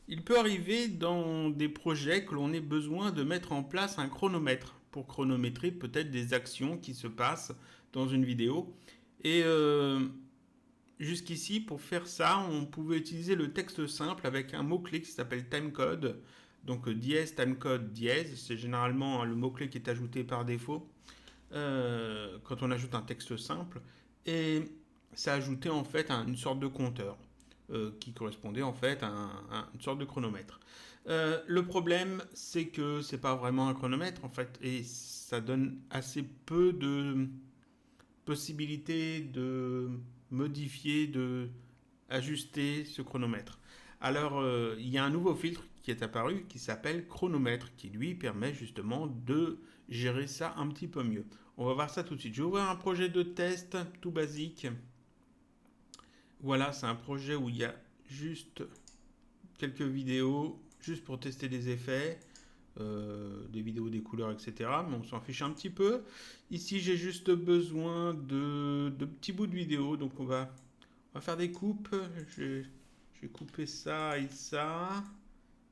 Il peut arriver dans des projets que l'on ait besoin de mettre en place un chronomètre pour chronométrer peut-être des actions qui se passent dans une vidéo. Et jusqu'ici, pour faire ça, on pouvait utiliser le texte simple avec un mot-clé qui s'appelle timecode. Donc dièse, timecode, dièse, c'est généralement le mot-clé qui est ajouté par défaut quand on ajoute un texte simple. Et ça ajoutait en fait une sorte de compteur qui correspondait en fait à une sorte de chronomètre. Le problème, c'est que c'est pas vraiment un chronomètre en fait, et ça donne assez peu de possibilités de modifier, de ajuster ce chronomètre. Alors, il y a un nouveau filtre qui est apparu qui s'appelle chronomètre, qui lui permet justement de gérer ça un petit peu mieux. On va voir ça tout de suite. Je vais ouvrir un projet de test tout basique. Voilà, c'est un projet où il y a juste quelques vidéos, juste pour tester des effets, des vidéos, des couleurs, etc. Mais on s'en fiche un petit peu. Ici, j'ai juste besoin de petits bouts de vidéo, donc on va faire des coupes. Je vais couper ça et ça.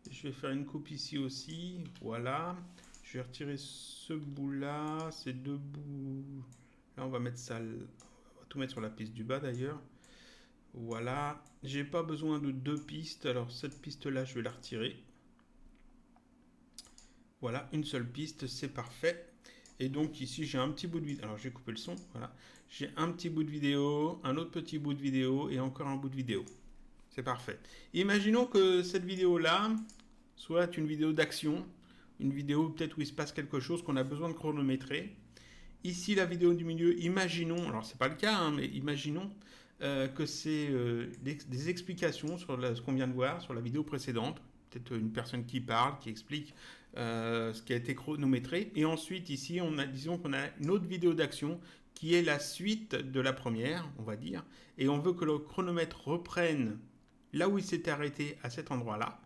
Je vais faire une coupe ici aussi. Voilà. Je vais retirer ce bout-là, ces deux bouts. Là, on va mettre ça. On va tout mettre sur la piste du bas d'ailleurs. Voilà. J'ai pas besoin de deux pistes. Alors, cette piste-là, je vais la retirer. Voilà, une seule piste, c'est parfait. Et donc ici j'ai un petit bout de vidéo. Alors j'ai coupé le son, voilà. J'ai un petit bout de vidéo, un autre petit bout de vidéo et encore un bout de vidéo. C'est parfait. Imaginons que cette vidéo-là soit une vidéo d'action, une vidéo peut-être où il se passe quelque chose qu'on a besoin de chronométrer. Ici la vidéo du milieu, imaginons, alors c'est pas le cas, hein, mais imaginons que c'est des explications sur ce qu'on vient de voir, sur la vidéo précédente. Peut-être une personne qui parle, qui explique ce qui a été chronométré. Et ensuite, ici, disons qu'on a une autre vidéo d'action qui est la suite de la première, on va dire. Et on veut que le chronomètre reprenne là où il s'était arrêté à cet endroit-là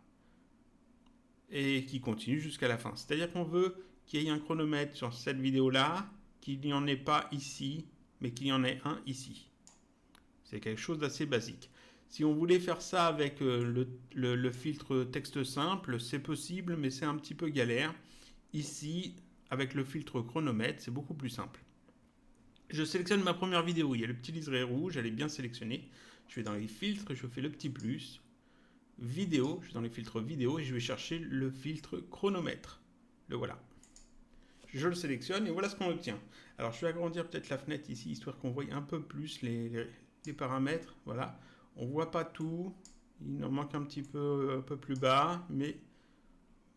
et qui continue jusqu'à la fin. C'est-à-dire qu'on veut qu'il y ait un chronomètre sur cette vidéo-là, qu'il n'y en ait pas ici, mais qu'il y en ait un ici. C'est quelque chose d'assez basique. Si on voulait faire ça avec le filtre texte simple, c'est possible, mais c'est un petit peu galère. Ici, avec le filtre chronomètre, c'est beaucoup plus simple. Je sélectionne ma première vidéo. Il y a le petit liseré rouge, elle est bien sélectionnée. Je vais dans les filtres, je fais le petit plus. Vidéo, je vais dans les filtres vidéo et je vais chercher le filtre chronomètre. Le voilà. Je le sélectionne et voilà ce qu'on obtient. Alors je vais agrandir peut-être la fenêtre ici, histoire qu'on voie un peu plus les paramètres. Voilà. On ne voit pas tout. Il en manque un peu plus bas, mais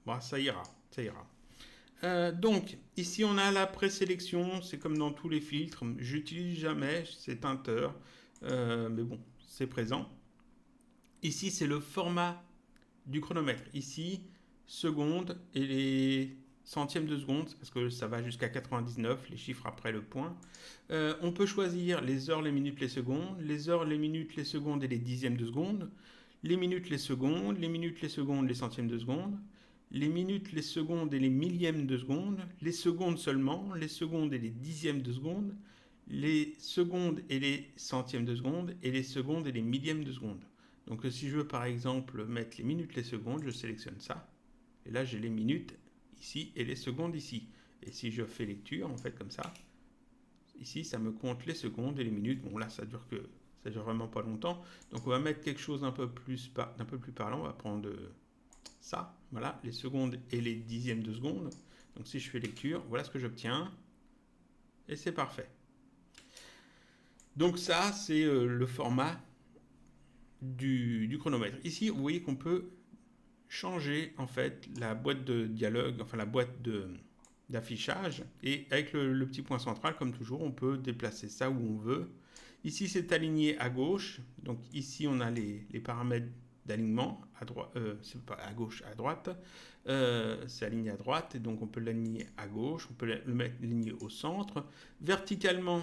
bon, ça ira. Ça ira. Donc, ici on a la présélection, c'est comme dans tous les filtres. J'utilise jamais ces teinteurs, mais bon, c'est présent. Ici, c'est le format du chronomètre. Ici, secondes et les centièmes de seconde, parce que ça va jusqu'à 99, les chiffres après le point. On peut choisir les heures, les minutes, les secondes, les heures, les minutes, les secondes et les dixièmes de seconde, les minutes, les secondes, les minutes, les secondes, les centièmes de seconde, les minutes, les secondes et les millièmes de seconde, les secondes seulement, les secondes et les dixièmes de seconde, les secondes et les centièmes de seconde, et les secondes et les millièmes de seconde. Donc si je veux par exemple mettre les minutes, les secondes, je sélectionne ça. Et là j'ai les minutes ici et les secondes ici. Et si je fais lecture, en fait comme ça, ici ça me compte les secondes et les minutes. Bon là ça dure vraiment pas longtemps. Donc on va mettre quelque chose d'un peu plus parlant. On va prendre ça, voilà, les secondes et les dixièmes de seconde. Donc si je fais lecture, voilà ce que j'obtiens. Et c'est parfait. Donc ça, c'est le format du chronomètre. Ici, vous voyez qu'on peut changer en fait la boîte de dialogue, enfin la boîte d'affichage, et avec le petit point central, comme toujours, on peut déplacer ça où on veut. Ici, c'est aligné à gauche, donc ici, on a les paramètres d'alignement, à droite, c'est pas à gauche, à droite, c'est aligné à droite, et donc on peut l'aligner à gauche, on peut le mettre aligné au centre. Verticalement,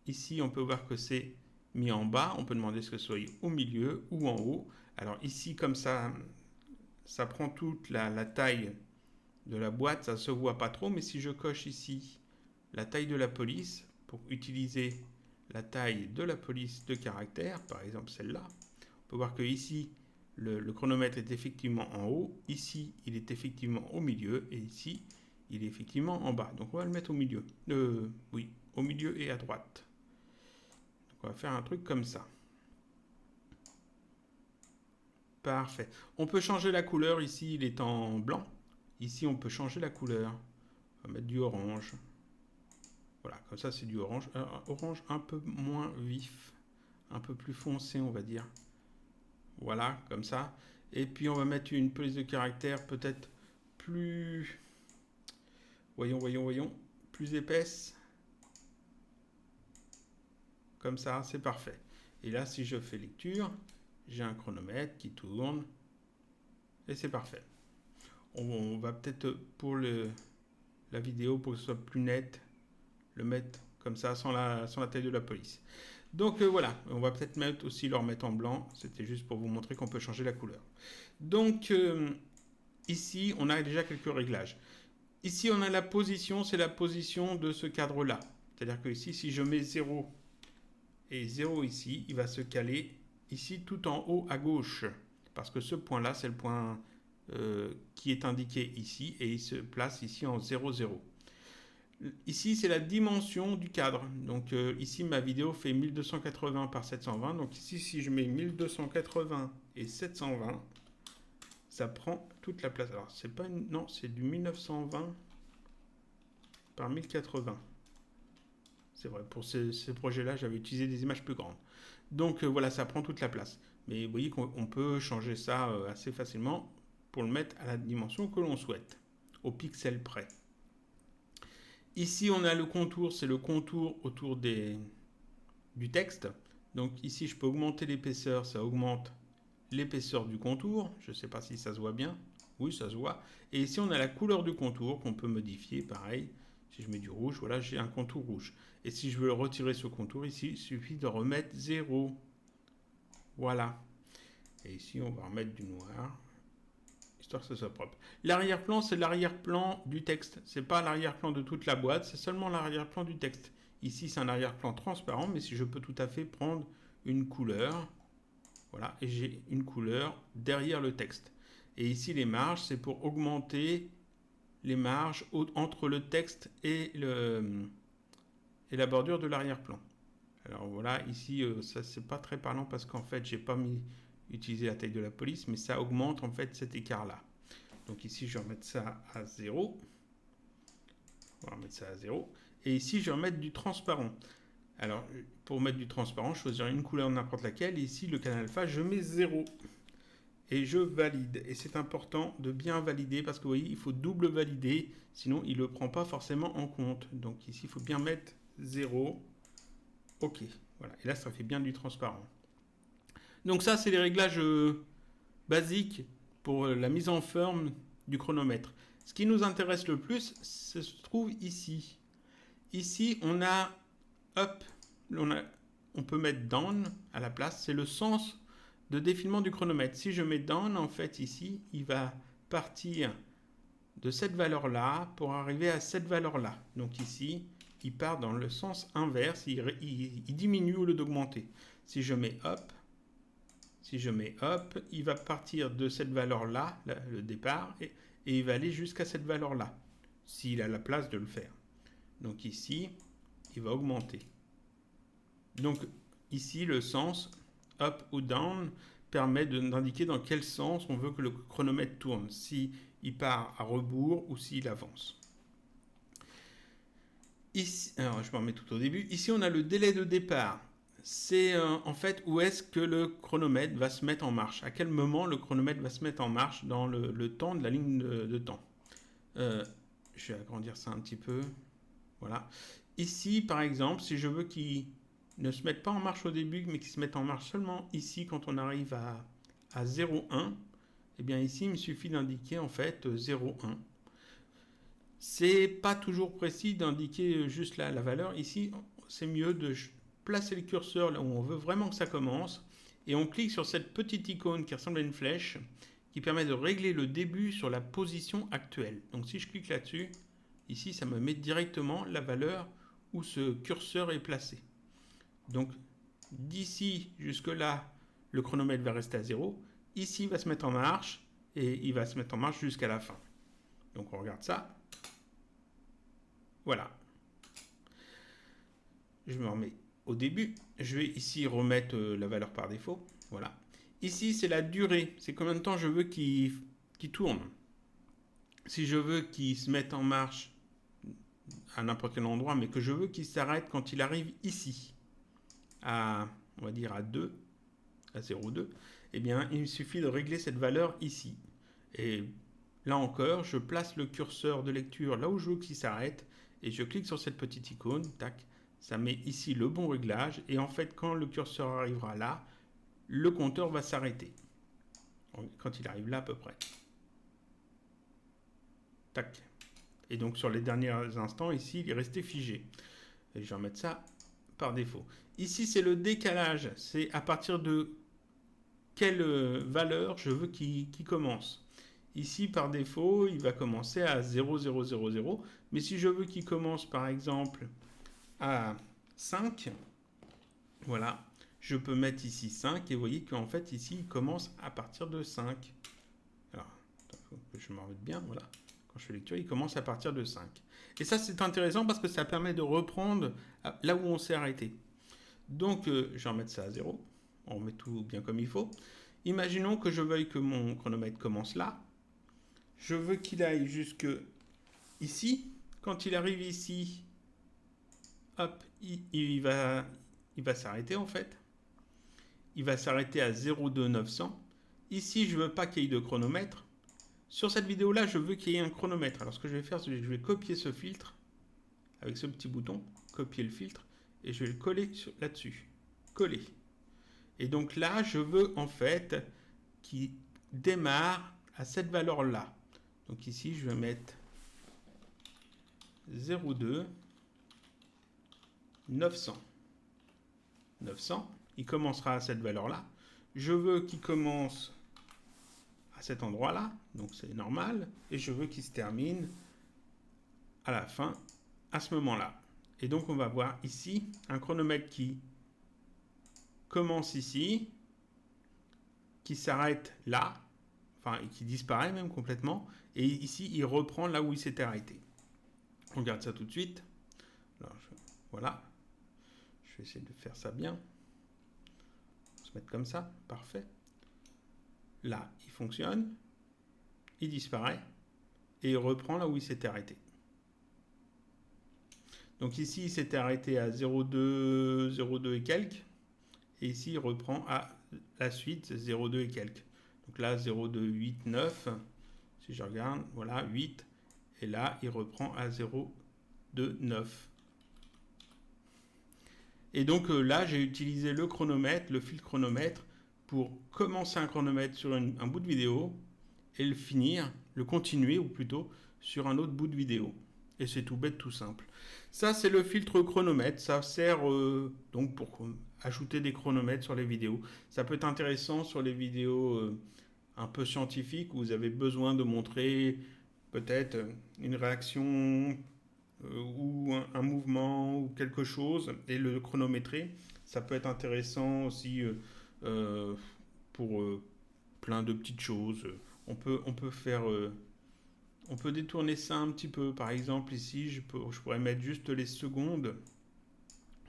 ici, on peut voir que c'est mis en bas, on peut demander ce que ce soit au milieu ou en haut. Alors ici, comme ça prend toute la taille de la boîte, ça ne se voit pas trop, mais si je coche ici la taille de la police, pour utiliser la taille de la police de caractère, par exemple celle-là, on peut voir que ici, le chronomètre est effectivement en haut, ici il est effectivement au milieu, et ici il est effectivement en bas. Donc on va le mettre au milieu. Oui, au milieu et à droite. Donc on va faire un truc comme ça. Parfait. On peut changer la couleur, ici il est en blanc. Ici on peut changer la couleur. On va mettre du orange. Voilà, comme ça c'est du orange. Orange un peu moins vif, un peu plus foncé on va dire. Voilà, comme ça. Et puis on va mettre une police de caractère peut-être plus... Voyons. Plus épaisse. Comme ça, c'est parfait. Et là, si je fais lecture, j'ai un chronomètre qui tourne. Et c'est parfait. On va peut-être, pour la vidéo, pour que ce soit plus net, le mettre comme ça, sans la taille de la police. Donc voilà, on va peut-être mettre aussi le remettre en blanc. C'était juste pour vous montrer qu'on peut changer la couleur. Donc ici, on a déjà quelques réglages. Ici, on a la position, c'est la position de ce cadre-là. C'est-à-dire que ici, si je mets 0 et 0 ici, il va se caler ici tout en haut à gauche. Parce que ce point-là, c'est le point qui est indiqué ici et il se place ici en 0, 0. Ici, c'est la dimension du cadre. Donc ici, ma vidéo fait 1280 par 720. Donc ici, si je mets 1280 et 720, ça prend toute la place. Alors, c'est pas une... Non, c'est du 1920 par 1080. C'est vrai, pour ce projet-là, j'avais utilisé des images plus grandes. Donc voilà, ça prend toute la place. Mais vous voyez qu'on peut changer ça assez facilement pour le mettre à la dimension que l'on souhaite, au pixel près. Ici, on a le contour, c'est le contour autour du texte. Donc ici, je peux augmenter l'épaisseur, ça augmente l'épaisseur du contour. Je ne sais pas si ça se voit bien. Oui, ça se voit. Et ici, on a la couleur du contour qu'on peut modifier, pareil. Si je mets du rouge, voilà, j'ai un contour rouge. Et si je veux retirer ce contour, ici, il suffit de remettre 0. Voilà. Et ici, on va remettre du noir, histoire que ce soit propre. L'arrière-plan, c'est l'arrière-plan du texte. Ce n'est pas l'arrière-plan de toute la boîte, c'est seulement l'arrière-plan du texte. Ici, c'est un arrière-plan transparent, mais si je peux tout à fait prendre une couleur, voilà, et j'ai une couleur derrière le texte. Et ici, les marges, c'est pour augmenter les marges entre le texte et la bordure de l'arrière-plan. Alors voilà, ici, ça c'est pas très parlant parce qu'en fait, j'ai pas utilisé la taille de la police, mais ça augmente en fait cet écart-là. Donc ici, je vais remettre ça à 0. On va remettre ça à 0. Et ici, je vais remettre du transparent. Alors, pour mettre du transparent, je choisirai une couleur n'importe laquelle. Et ici, le canal alpha, je mets 0. Et je valide. Et c'est important de bien valider parce que vous voyez, il faut double valider. Sinon, il ne le prend pas forcément en compte. Donc ici, il faut bien mettre 0. OK. Voilà. Et là, ça fait bien du transparent. Donc ça, c'est les réglages basiques pour la mise en forme du chronomètre. Ce qui nous intéresse le plus, se trouve ici. Ici, on a up, on peut mettre down à la place. C'est le sens de défilement du chronomètre. Si je mets down, en fait, ici, il va partir de cette valeur-là pour arriver à cette valeur-là. Donc ici, il part dans le sens inverse, il diminue au lieu d'augmenter. Si je mets up, il va partir de cette valeur-là, le départ, et il va aller jusqu'à cette valeur-là, s'il a la place de le faire. Donc ici, il va augmenter. Donc ici, le sens up ou down permet d'indiquer dans quel sens on veut que le chronomètre tourne, s'il part à rebours ou s'il avance. Ici, alors je me remets tout au début. Ici, on a le délai de départ. C'est en fait où est-ce que le chronomètre va se mettre en marche. À quel moment le chronomètre va se mettre en marche dans le temps de la ligne de temps. Je vais agrandir ça un petit peu. Voilà. Ici, par exemple, si je veux qu'il ne se mette pas en marche au début, mais qu'il se mette en marche seulement ici quand on arrive à 0,1, eh bien ici, il me suffit d'indiquer en fait 0,1. C'est pas toujours précis d'indiquer juste la valeur. Ici, c'est mieux de placer le curseur là où on veut vraiment que ça commence. Et on clique sur cette petite icône qui ressemble à une flèche qui permet de régler le début sur la position actuelle. Donc si je clique là-dessus, ici, ça me met directement la valeur où ce curseur est placé. Donc d'ici jusque là, le chronomètre va rester à 0. ici il va se mettre en marche et il va se mettre en marche jusqu'à la fin. Donc on regarde ça. Voilà. Je me remets au début. Je vais ici remettre la valeur par défaut. Voilà. Ici, c'est la durée. C'est combien de temps je veux qu'il tourne. Si je veux qu'il se mette en marche à n'importe quel endroit, mais que je veux qu'il s'arrête quand il arrive ici, à, on va dire à 2, à 0,2, eh bien, il me suffit de régler cette valeur ici. Et là encore, je place le curseur de lecture là où je veux qu'il s'arrête, et je clique sur cette petite icône, tac, ça met ici le bon réglage, et en fait, quand le curseur arrivera là, le compteur va s'arrêter. Quand il arrive là à peu près. Tac. Et donc sur les derniers instants, ici, il est resté figé. Et je vais remettre ça par défaut. Ici, c'est le décalage. C'est à partir de quelle valeur je veux qu'il commence. Ici, par défaut, il va commencer à 0,000. Mais si je veux qu'il commence, par exemple, à 5, voilà, je peux mettre ici 5. Et vous voyez qu'en fait, ici, il commence à partir de 5. Alors, je m'en remette bien, voilà. Quand je fais lecture, il commence à partir de 5. Et ça, c'est intéressant parce que ça permet de reprendre là où on s'est arrêté. Donc, je vais remettre ça à 0. On remet tout bien comme il faut. Imaginons que je veuille que mon chronomètre commence là. Je veux qu'il aille jusque ici. Quand il arrive ici, hop, il va s'arrêter en fait. Il va s'arrêter à 0,2900. Ici, je ne veux pas qu'il y ait de chronomètre. Sur cette vidéo-là, je veux qu'il y ait un chronomètre. Alors, ce que je vais faire, c'est que je vais copier ce filtre avec ce petit bouton, copier le filtre, et je vais le coller là-dessus. Coller. Et donc là, je veux en fait qu'il démarre à cette valeur-là. Donc ici, je vais mettre 0,2 900. 900, il commencera à cette valeur-là. Je veux qu'il commence à cet endroit-là, donc c'est normal, et je veux qu'il se termine à la fin, à ce moment-là. Et donc on va voir ici un chronomètre qui commence ici, qui s'arrête là, enfin qui disparaît même complètement, et ici il reprend là où il s'était arrêté. On regarde ça tout de suite. Alors, voilà, je vais essayer de faire ça bien. On va se mettre comme ça, parfait. Là, il fonctionne, il disparaît, et il reprend là où il s'était arrêté. Donc ici, il s'était arrêté à 0,2 et quelques, et ici, il reprend à la suite 0,2 et quelques. Donc là, 0,289, si je regarde, voilà, 8, et là, il reprend à 0,29. Et donc là, j'ai utilisé le chronomètre, le fil chronomètre, pour commencer un chronomètre sur un bout de vidéo et le finir, le continuer ou plutôt sur un autre bout de vidéo. Et c'est tout bête, tout simple. Ça, c'est le filtre chronomètre. Ça sert donc pour ajouter des chronomètres sur les vidéos. Ça peut être intéressant sur les vidéos un peu scientifiques où vous avez besoin de montrer peut-être une réaction ou un mouvement ou quelque chose et le chronométrer. Ça peut être intéressant aussi pour plein de petites choses. On peut faire... on peut détourner ça un petit peu. Par exemple, ici, je pourrais mettre juste les secondes.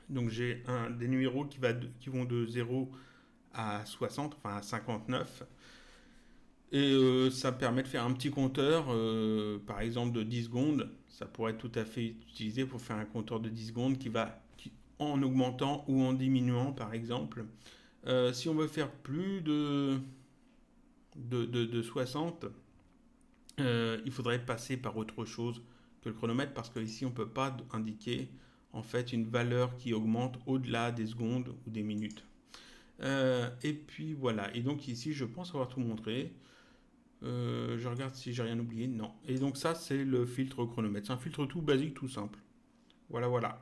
Donc, j'ai des numéros qui vont de 0 à 60, enfin à 59. Et ça permet de faire un petit compteur, par exemple de 10 secondes. Ça pourrait être tout à fait utilisé pour faire un compteur de 10 secondes en augmentant ou en diminuant, par exemple. Si on veut faire plus de 60, il faudrait passer par autre chose que le chronomètre parce qu'ici on ne peut pas indiquer en fait une valeur qui augmente au-delà des secondes ou des minutes. Et puis voilà, et donc ici je pense avoir tout montré. Je regarde si j'ai rien oublié, non. Et donc ça c'est le filtre chronomètre, c'est un filtre tout basique, tout simple. Voilà.